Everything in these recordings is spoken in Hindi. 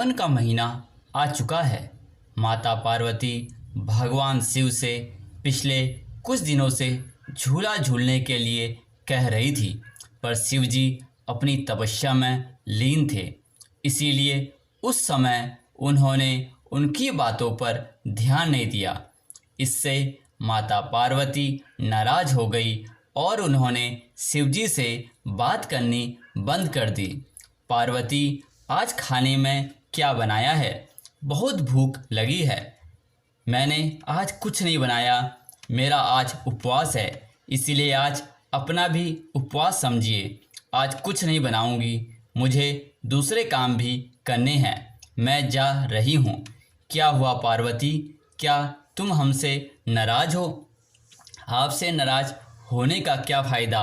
सावन का महीना आ चुका है। माता पार्वती भगवान शिव से पिछले कुछ दिनों से झूला झूलने के लिए कह रही थी, पर शिव जी अपनी तपस्या में लीन थे। इसीलिए उस समय उन्होंने उनकी बातों पर ध्यान नहीं दिया। इससे माता पार्वती नाराज हो गई और उन्होंने शिवजी से बात करनी बंद कर दी। पार्वती, आज खाने में क्या बनाया है? बहुत भूख लगी है। मैंने आज कुछ नहीं बनाया, मेरा आज उपवास है, इसीलिए आज अपना भी उपवास समझिए। आज कुछ नहीं बनाऊंगी, मुझे दूसरे काम भी करने हैं, मैं जा रही हूँ। क्या हुआ पार्वती, क्या तुम हमसे नाराज हो? आपसे नाराज होने का क्या फ़ायदा?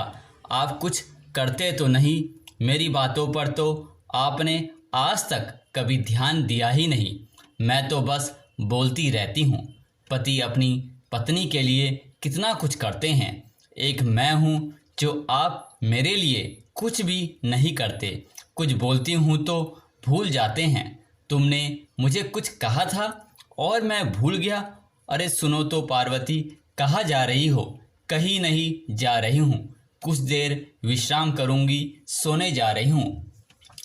आप कुछ करते तो नहीं, मेरी बातों पर तो आपने आज तक कभी ध्यान दिया ही नहीं। मैं तो बस बोलती रहती हूँ। पति अपनी पत्नी के लिए कितना कुछ करते हैं, एक मैं हूँ जो आप मेरे लिए कुछ भी नहीं करते। कुछ बोलती हूँ तो भूल जाते हैं। तुमने मुझे कुछ कहा था और मैं भूल गया। अरे सुनो तो पार्वती, कहाँ जा रही हो? कहीं नहीं जा रही हूँ, कुछ देर विश्राम करूँगी, सोने जा रही हूँ।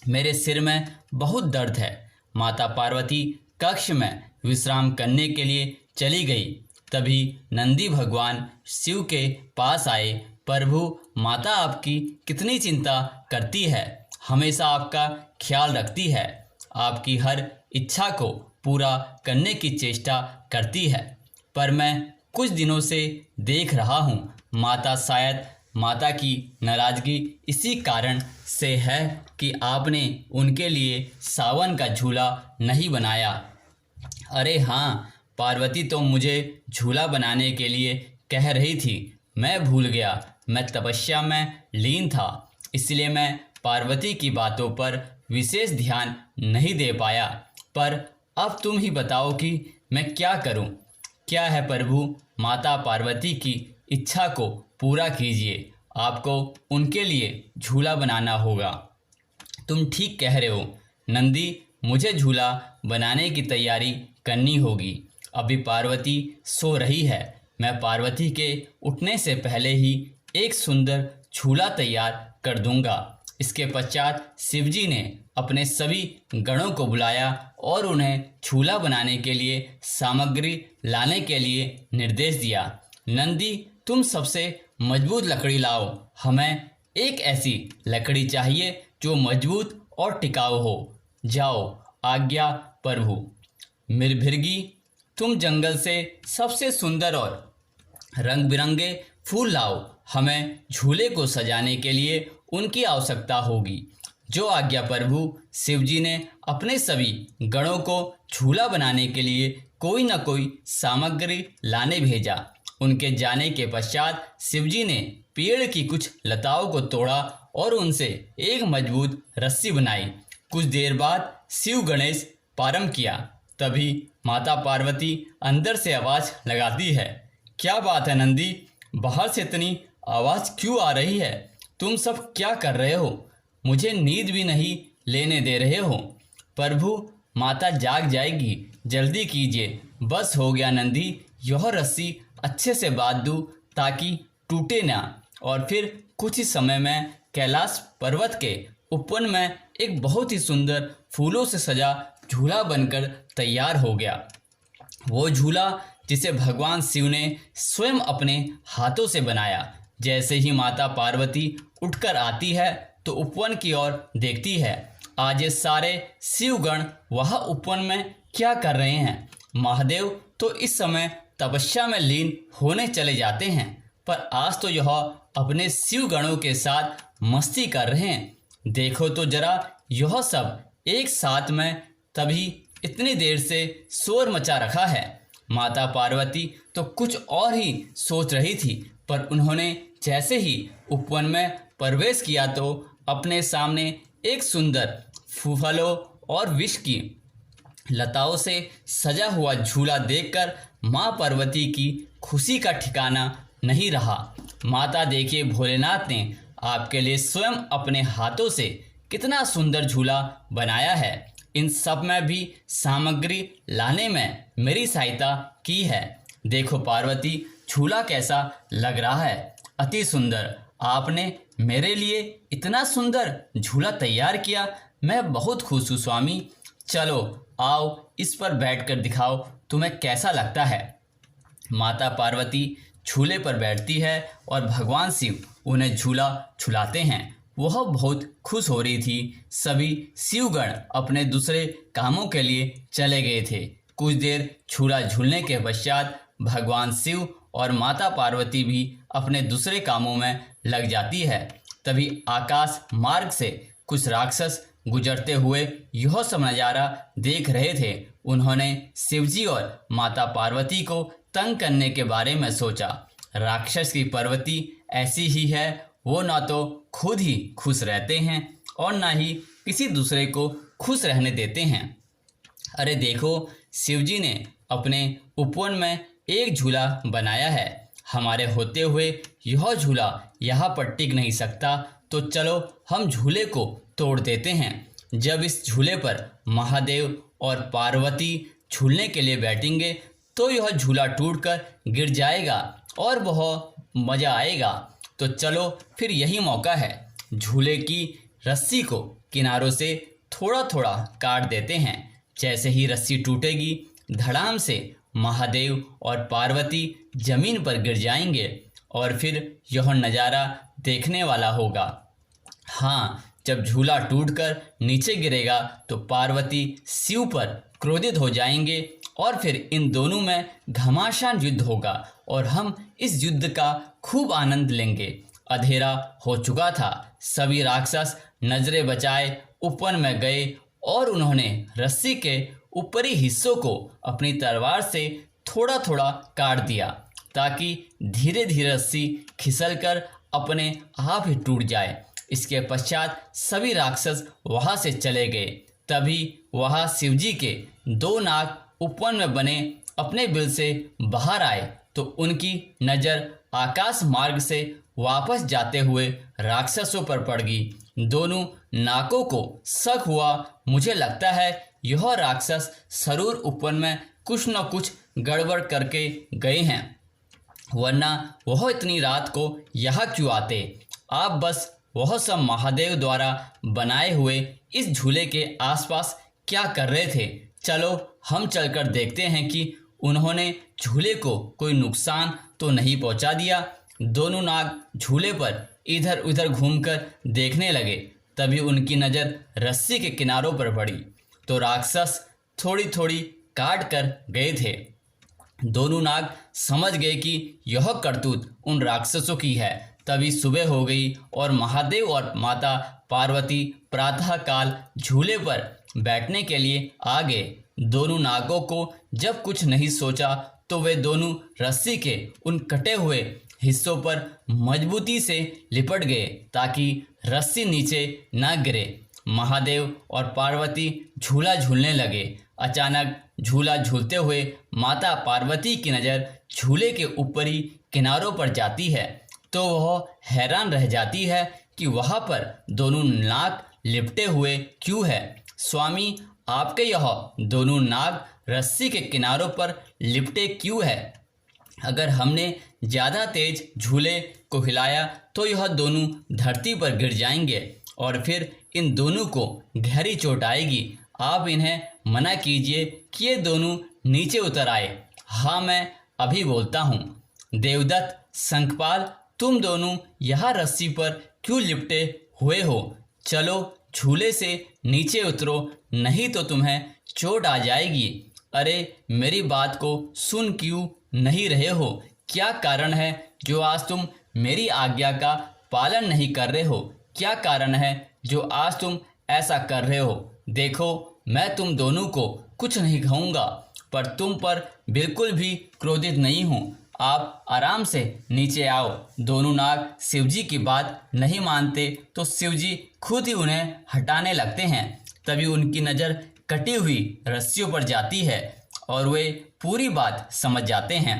मेरे सिर में बहुत दर्द है। माता पार्वती कक्ष में विश्राम करने के लिए चली गई। तभी नंदी भगवान शिव के पास आए। प्रभु, माता आपकी कितनी चिंता करती है, हमेशा आपका ख्याल रखती है, आपकी हर इच्छा को पूरा करने की चेष्टा करती है। पर मैं कुछ दिनों से देख रहा हूँ, माता शायद माता की नाराज़गी इसी कारण से है कि आपने उनके लिए सावन का झूला नहीं बनाया। अरे हाँ पार्वती, तो मुझे झूला बनाने के लिए कह रही थी, मैं भूल गया। मैं तपस्या में लीन था, इसलिए मैं पार्वती की बातों पर विशेष ध्यान नहीं दे पाया। पर अब तुम ही बताओ कि मैं क्या करूं? क्या है प्रभु, माता पार्वती की इच्छा को पूरा कीजिए। आपको उनके लिए झूला बनाना होगा। तुम ठीक कह रहे हो नंदी, मुझे झूला बनाने की तैयारी करनी होगी। अभी पार्वती सो रही है, मैं पार्वती के उठने से पहले ही एक सुंदर झूला तैयार कर दूंगा। इसके पश्चात शिवजी ने अपने सभी गणों को बुलाया और उन्हें झूला बनाने के लिए सामग्री लाने के लिए निर्देश दिया। नंदी, तुम सबसे मजबूत लकड़ी लाओ। हमें एक ऐसी लकड़ी चाहिए जो मजबूत और टिकाऊ हो। जाओ, आज्ञा प्रभु। मिर्भिर्गी, तुम जंगल से सबसे सुंदर और रंग बिरंगे फूल लाओ। हमें झूले को सजाने के लिए उनकी आवश्यकता होगी। जो आज्ञा प्रभु। शिवजी ने अपने सभी गणों को झूला बनाने के लिए कोई न कोई सामग्री लाने भेजा। उनके जाने के पश्चात शिवजी ने पेड़ की कुछ लताओं को तोड़ा और उनसे एक मजबूत रस्सी बनाई। कुछ देर बाद शिव गणेश प्रारंभ किया। तभी माता पार्वती अंदर से आवाज लगाती है, क्या बात है नंदी, बाहर से इतनी आवाज क्यों आ रही है? तुम सब क्या कर रहे हो? मुझे नींद भी नहीं लेने दे रहे हो। प्रभु, माता जाग जाएगी, जल्दी कीजिए। बस हो गया नंदी, यह रस्सी अच्छे से बांध दूँ ताकि टूटे ना। और फिर कुछ ही समय में कैलाश पर्वत के ऊपर में एक बहुत ही सुंदर फूलों से सजा झूला बनकर तैयार हो गया। वो झूला जिसे भगवान शिव ने स्वयं अपने हाथों से बनाया। जैसे ही माता पार्वती उठकर आती है तो उपवन की ओर देखती है। आज ये सारे शिवगण वहाँ उपवन में क्या कर रहे हैं? महादेव तो इस समय तपस्या में लीन होने चले जाते हैं, पर आज तो यह अपने शिवगणों के साथ मस्ती कर रहे हैं। देखो तो जरा, यह सब एक साथ में तभी इतनी देर से शोर मचा रखा है। माता पार्वती तो कुछ और ही सोच रही थी, पर उन्होंने जैसे ही उपवन में प्रवेश किया तो अपने सामने एक सुंदर फूलों और विष की लताओं से सजा हुआ झूला देखकर माँ पार्वती की खुशी का ठिकाना नहीं रहा। माता, देखिए भोलेनाथ ने आपके लिए स्वयं अपने हाथों से कितना सुंदर झूला बनाया है। इन सब में भी सामग्री लाने में मेरी सहायता की है। देखो पार्वती, झूला कैसा लग रहा है, अति सुंदर। आपने मेरे लिए इतना सुंदर झूला तैयार किया, मैं बहुत खुश हूँ स्वामी। चलो आओ, इस पर बैठकर दिखाओ तुम्हें कैसा लगता है। माता पार्वती झूले पर बैठती है और भगवान शिव उन्हें झूला झुलाते हैं। वह बहुत खुश हो रही थी। सभी शिवगण अपने दूसरे कामों के लिए चले गए थे। कुछ देर झूला झूलने के पश्चात भगवान शिव और माता पार्वती भी अपने दूसरे कामों में लग जाती है। तभी आकाश मार्ग से कुछ राक्षस गुजरते हुए यह सब नज़ारा देख रहे थे। उन्होंने शिवजी और माता पार्वती को तंग करने के बारे में सोचा। राक्षस की पार्वती ऐसी ही है, वो ना तो खुद ही खुश रहते हैं और ना ही किसी दूसरे को खुश रहने देते हैं। अरे देखो, शिवजी ने अपने उपवन में एक झूला बनाया है। हमारे होते हुए यह झूला यहाँ पर टिक नहीं सकता, तो चलो हम झूले को तोड़ देते हैं। जब इस झूले पर महादेव और पार्वती झूलने के लिए बैठेंगे तो यह झूला टूटकर गिर जाएगा और बहुत मज़ा आएगा। तो चलो फिर यही मौका है। झूले की रस्सी को किनारों से थोड़ा थोड़ा काट देते हैं। जैसे ही रस्सी टूटेगी, धड़ाम से महादेव और पार्वती जमीन पर गिर जाएंगे और फिर यह नज़ारा देखने वाला होगा। हाँ, जब झूला टूटकर नीचे गिरेगा तो पार्वती शिव पर क्रोधित हो जाएंगे और फिर इन दोनों में घमासान युद्ध होगा और हम इस युद्ध का खूब आनंद लेंगे। अंधेरा हो चुका था। सभी राक्षस नजरें बचाए उपवन में गए और उन्होंने रस्सी के ऊपरी हिस्सों को अपनी तलवार से थोड़ा थोड़ा काट दिया ताकि धीरे धीरे रस्सी खिसलकर अपने आप ही टूट जाए। इसके पश्चात सभी राक्षस वहां से चले गए। तभी वहां शिवजी के दो नाग उपवन में बने अपने बिल से बाहर आए तो उनकी नज़र आकाश मार्ग से वापस जाते हुए राक्षसों पर पड़ गई। दोनों नाकों को शक हुआ, मुझे लगता है यह राक्षस जरूर उपवन में कुछ न कुछ गड़बड़ करके गए हैं, वरना वह इतनी रात को यहाँ क्यों आते। आप बस वह सब महादेव द्वारा बनाए हुए इस झूले के आसपास क्या कर रहे थे। चलो हम चलकर देखते हैं कि उन्होंने झूले को कोई नुकसान तो नहीं पहुंचा दिया। दोनों नाग झूले पर इधर उधर घूमकर देखने लगे। तभी उनकी नज़र रस्सी के किनारों पर पड़ी तो राक्षस थोड़ी थोड़ी काट कर गए थे। दोनों नाग समझ गए कि यह करतूत उन राक्षसों की है। तभी सुबह हो गई और महादेव और माता पार्वती प्रातःकाल झूले पर बैठने के लिए आ गए। दोनों नागों को जब कुछ नहीं सोचा तो वे दोनों रस्सी के उन कटे हुए हिस्सों पर मजबूती से लिपट गए ताकि रस्सी नीचे न गिरे। महादेव और पार्वती झूला झूलने लगे। अचानक झूला झूलते हुए माता पार्वती की नज़र झूले के ऊपरी किनारों पर जाती है तो वह हैरान रह जाती है कि वहाँ पर दोनों नाग लिपटे हुए क्यों है। स्वामी, आपके यह दोनों नाग रस्सी के किनारों पर लिपटे क्यों है? अगर हमने ज़्यादा तेज झूले को हिलाया तो यह दोनों धरती पर गिर जाएंगे और फिर इन दोनों को गहरी चोट आएगी। आप इन्हें मना कीजिए कि ये दोनों नीचे उतर आए। हाँ, मैं अभी बोलता हूँ। देवदत्त, शंखपाल, तुम दोनों यहाँ रस्सी पर क्यों लिपटे हुए हो? चलो झूले से नीचे उतरो, नहीं तो तुम्हें चोट आ जाएगी। अरे मेरी बात को सुन क्यों नहीं रहे हो? क्या कारण है जो आज तुम मेरी आज्ञा का पालन नहीं कर रहे हो? क्या कारण है जो आज तुम ऐसा कर रहे हो? देखो, मैं तुम दोनों को कुछ नहीं कहूँगा, पर तुम पर बिल्कुल भी क्रोधित नहीं हूँ। आप आराम से नीचे आओ। दोनों नाग शिवजी की बात नहीं मानते तो शिवजी खुद ही उन्हें हटाने लगते हैं। तभी उनकी नज़र कटी हुई रस्सियों पर जाती है और वे पूरी बात समझ जाते हैं।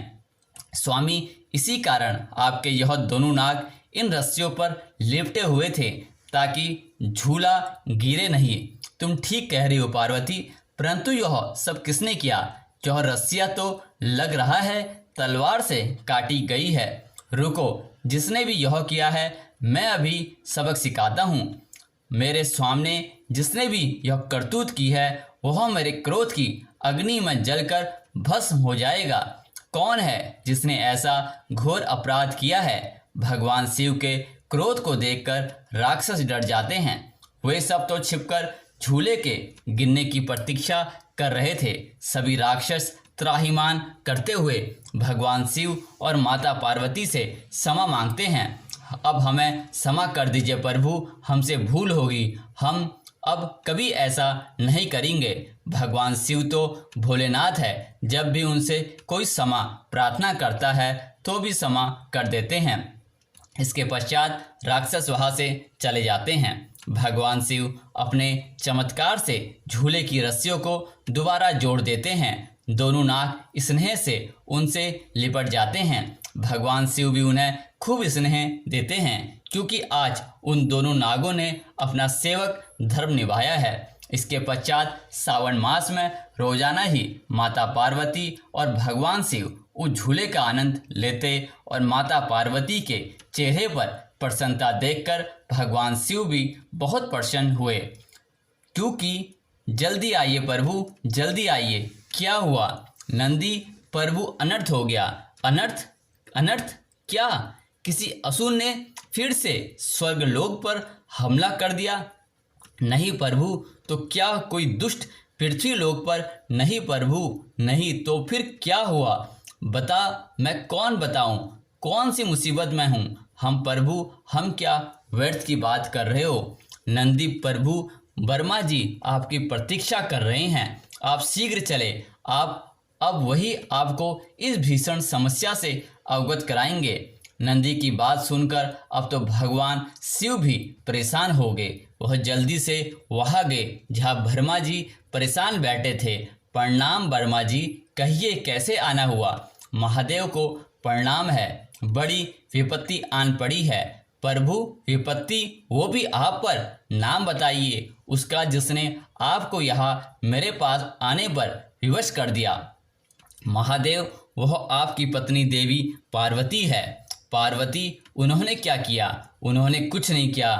स्वामी, इसी कारण आपके यह दोनों नाग इन रस्सियों पर लिपटे हुए थे ताकि झूला गिरे नहीं। तुम ठीक कह रही हो पार्वती, परंतु यह सब किसने किया? यह रस्सियाँ तो लग रहा है तलवार से काटी गई है। रुको, जिसने भी यह किया है मैं अभी सबक सिखाता हूँ। मेरे सामने जिसने भी यह करतूत की है वह मेरे क्रोध की अग्नि में जलकर भस्म हो जाएगा। कौन है जिसने ऐसा घोर अपराध किया है? भगवान शिव के क्रोध को देखकर राक्षस डर जाते हैं। वे सब तो छिपकर झूले के गिरने की प्रतीक्षा कर रहे थे। सभी राक्षस त्राहिमाम करते हुए भगवान शिव और माता पार्वती से क्षमा मांगते हैं। अब हमें क्षमा कर दीजिए प्रभु, हमसे भूल होगी, हम अब कभी ऐसा नहीं करेंगे। भगवान शिव तो भोलेनाथ है, जब भी उनसे कोई क्षमा प्रार्थना करता है तो भी क्षमा कर देते हैं। इसके पश्चात राक्षस वहां से चले जाते हैं। भगवान शिव अपने चमत्कार से झूले की रस्सियों को दोबारा जोड़ देते हैं। दोनों नाग स्नेह से उनसे लिपट जाते हैं। भगवान शिव भी उन्हें खूब स्नेह देते हैं, क्योंकि आज उन दोनों नागों ने अपना सेवक धर्म निभाया है। इसके पश्चात सावन मास में रोजाना ही माता पार्वती और भगवान शिव उस झूले का आनंद लेते और माता पार्वती के चेहरे पर प्रसन्नता देखकर भगवान शिव भी बहुत प्रसन्न हुए। क्योंकि जल्दी आइए प्रभु, जल्दी आइए। क्या हुआ नंदी प्रभु? अनर्थ हो गया। अनर्थ? अनर्थ क्या? किसी असुर ने फिर से स्वर्गलोक पर हमला कर दिया? नहीं प्रभु, तो क्या कोई दुष्ट पृथ्वी लोक पर? नहीं प्रभु, नहीं। तो फिर क्या हुआ? बता, मैं कौन बताऊं? कौन सी मुसीबत में हूँ? हम प्रभु, हम क्या व्यर्थ की बात कर रहे हो? नंदी प्रभु, वर्मा जी आपकी प्रतीक्षा कर रहे हैं, आप शीघ्र चले। आप अब वही आपको इस भीषण समस्या से अवगत कराएंगे। नंदी की बात सुनकर अब तो भगवान शिव भी परेशान हो गए। वह जल्दी से वहां गए जहां वर्मा जी परेशान बैठे थे। प्रणाम वर्मा जी, कहिए कैसे आना हुआ? महादेव को प्रणाम है, बड़ी विपत्ति आन पड़ी है। प्रभु, विपत्ति? वो भी आप पर? नाम बताइए उसका जिसने आपको यहाँ मेरे पास आने पर विवश कर दिया। महादेव, वह आपकी पत्नी देवी पार्वती है। पार्वती? उन्होंने क्या किया? उन्होंने कुछ नहीं किया।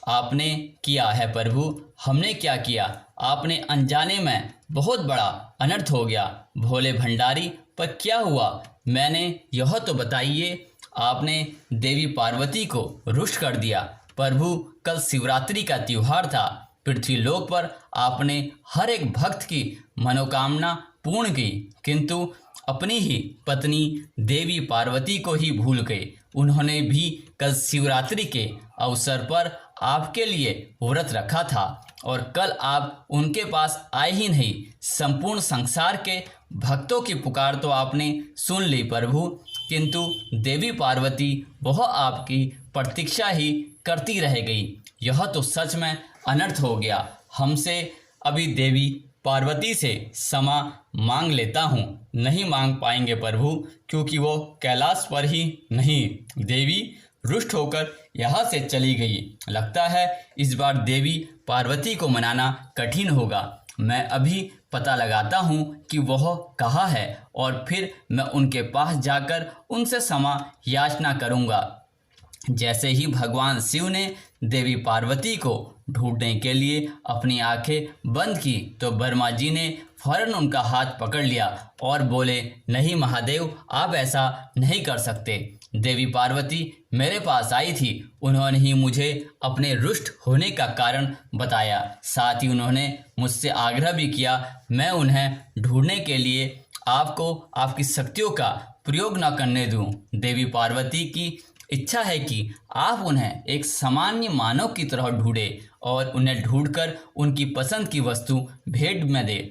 आपने किया है प्रभु। हमने क्या किया? आपने अनजाने में बहुत बड़ा अनर्थ हो गया। भोले भंडारी, पर क्या हुआ? मैंने यह तो बताइए। आपने देवी पार्वती को रुष्ट कर दिया। प्रभु, कल शिवरात्रि का त्योहार था। पृथ्वी लोक पर आपने हर एक भक्त की मनोकामना पूर्ण की, किंतु अपनी ही पत्नी देवी पार्वती को ही भूल गए। उन्होंने भी कल शिवरात्रि के अवसर पर आपके लिए व्रत रखा था और कल आप उनके पास आए ही नहीं। संपूर्ण संसार के भक्तों की पुकार तो आपने सुन ली प्रभु, किंतु देवी पार्वती वह आपकी प्रतीक्षा ही करती रह गई। यह तो सच में अनर्थ हो गया। हमसे अभी देवी पार्वती से क्षमा मांग लेता हूँ। नहीं मांग पाएंगे प्रभु, क्योंकि वो कैलाश पर ही नहीं। देवी रुष्ट होकर यहाँ से चली गई। लगता है इस बार देवी पार्वती को मनाना कठिन होगा। मैं अभी पता लगाता हूँ कि वह कहाँ है और फिर मैं उनके पास जाकर उनसे क्षमा याचना करूँगा। जैसे ही भगवान शिव ने देवी पार्वती को ढूंढने के लिए अपनी आंखें बंद की तो वर्मा जी ने फौरन उनका हाथ पकड़ लिया और बोले, नहीं महादेव, आप ऐसा नहीं कर सकते। देवी पार्वती मेरे पास आई थी। उन्होंने ही मुझे अपने रुष्ट होने का कारण बताया। साथ ही उन्होंने मुझसे आग्रह भी किया मैं उन्हें ढूंढने के लिए आपको आपकी शक्तियों का प्रयोग न करने दूं। देवी पार्वती की इच्छा है कि आप उन्हें एक सामान्य मानव की तरह ढूंढें और उन्हें ढूंढकर उनकी पसंद की वस्तु भेंट में दें।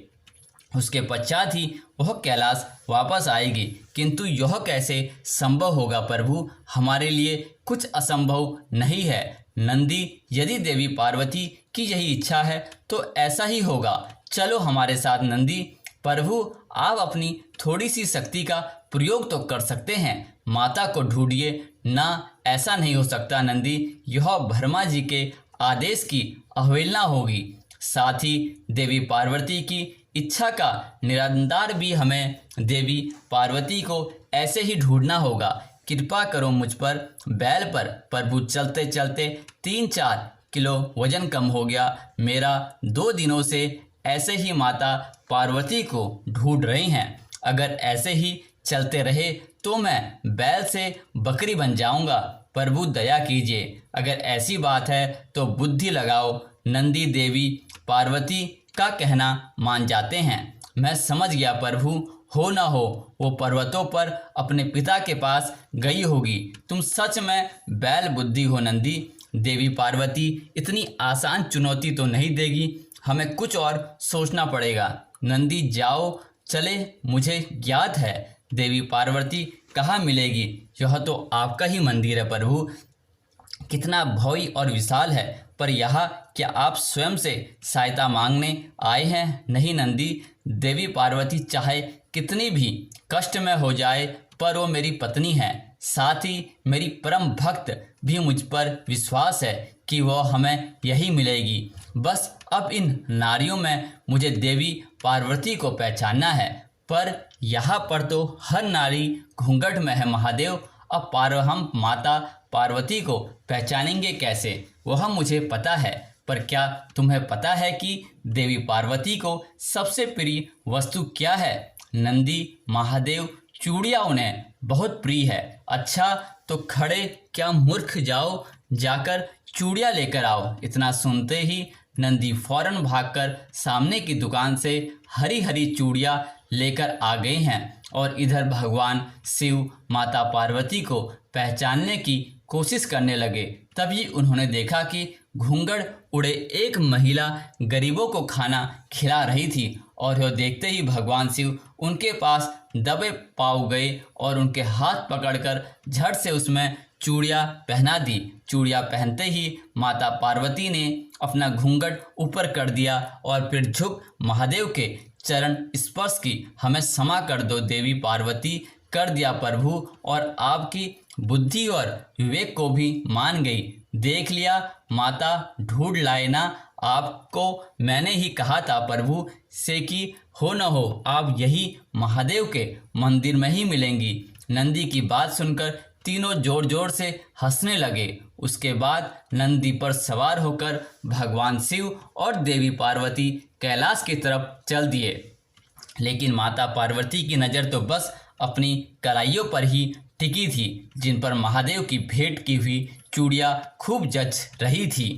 उसके पश्चात ही वह कैलाश वापस आएगी। किंतु यह कैसे संभव होगा प्रभु? हमारे लिए कुछ असंभव नहीं है। नंदी, यदि देवी पार्वती की यही इच्छा है तो ऐसा ही होगा। चलो हमारे साथ नंदी। प्रभु, आप अपनी थोड़ी सी शक्ति का प्रयोग तो कर सकते हैं। माता को ढूंढिए ना। ऐसा नहीं हो सकता नंदी, यह वर्मा जी के आदेश की अवहेलना होगी। साथ ही देवी पार्वती की इच्छा का निरंतर भी हमें देवी पार्वती को ऐसे ही ढूंढना होगा। कृपा करो मुझ पर, बैल पर। प्रभु चलते चलते 3-4 किलो वजन कम हो गया मेरा। 2 दिनों से ऐसे ही माता पार्वती को ढूंढ रही हैं। अगर ऐसे ही चलते रहे तो मैं बैल से बकरी बन जाऊंगा। प्रभु दया कीजिए, अगर ऐसी बात है तो बुद्धि लगाओ। नंदी देवी पार्वती का कहना मान जाते हैं। मैं समझ गया प्रभु, हो ना हो वो पर्वतों पर अपने पिता के पास गई होगी। तुम सच में बैल बुद्धि हो नंदी। देवी पार्वती इतनी आसान चुनौती तो नहीं देगी, हमें कुछ और सोचना पड़ेगा। नंदी जाओ चले, मुझे ज्ञात है देवी पार्वती कहाँ मिलेगी। यह तो आपका ही मंदिर है प्रभु, कितना भव्य और विशाल है। पर यहाँ क्या आप स्वयं से सहायता मांगने आए हैं? नहीं नंदी, देवी पार्वती चाहे कितनी भी कष्ट में हो जाए पर वो मेरी पत्नी है। साथ ही मेरी परम भक्त भी मुझ पर विश्वास है कि वह हमें यही मिलेगी। बस अब इन नारियों में मुझे देवी पार्वती को पहचानना है। पर यहाँ पर तो हर नारी घूंघट में है महादेव। अब हम माता पार्वती को पहचानेंगे कैसे? वह मुझे पता है, पर क्या तुम्हें पता है कि देवी पार्वती को सबसे प्रिय वस्तु क्या है? नंदी महादेव चूड़ियाँ उन्हें बहुत प्रिय है। अच्छा तो खड़े क्या मूर्ख, जाओ जाकर चूड़ियाँ लेकर आओ। इतना सुनते ही नंदी फौरन भागकर सामने की दुकान से हरी हरी चूड़ियाँ लेकर आ गए हैं और इधर भगवान शिव माता पार्वती को पहचानने की कोशिश करने लगे। तभी उन्होंने देखा कि घूंघट उड़े एक महिला गरीबों को खाना खिला रही थी और यह देखते ही भगवान शिव उनके पास दबे पाँव गए और उनके हाथ पकड़कर झट से उसमें चूड़ियाँ पहना दी। चूड़ियाँ पहनते ही माता पार्वती ने अपना घूंघट ऊपर कर दिया और फिर झुक महादेव के चरण स्पर्श की। हमें क्षमा कर दो देवी पार्वती, कर दिया प्रभु, और आपकी बुद्धि और विवेक को भी मान गई। देख लिया माता, ढूंढ लाए ना, आपको मैंने ही कहा था प्रभु से कि हो न हो आप यही महादेव के मंदिर में ही मिलेंगी। नंदी की बात सुनकर तीनों जोर जोर से हंसने लगे। उसके बाद नंदी पर सवार होकर भगवान शिव और देवी पार्वती कैलाश की तरफ चल दिए। लेकिन माता पार्वती की नज़र तो बस अपनी कलाइयों पर ही टिकी थी, जिन पर महादेव की भेंट की हुई चूड़ियाँ खूब जच रही थी।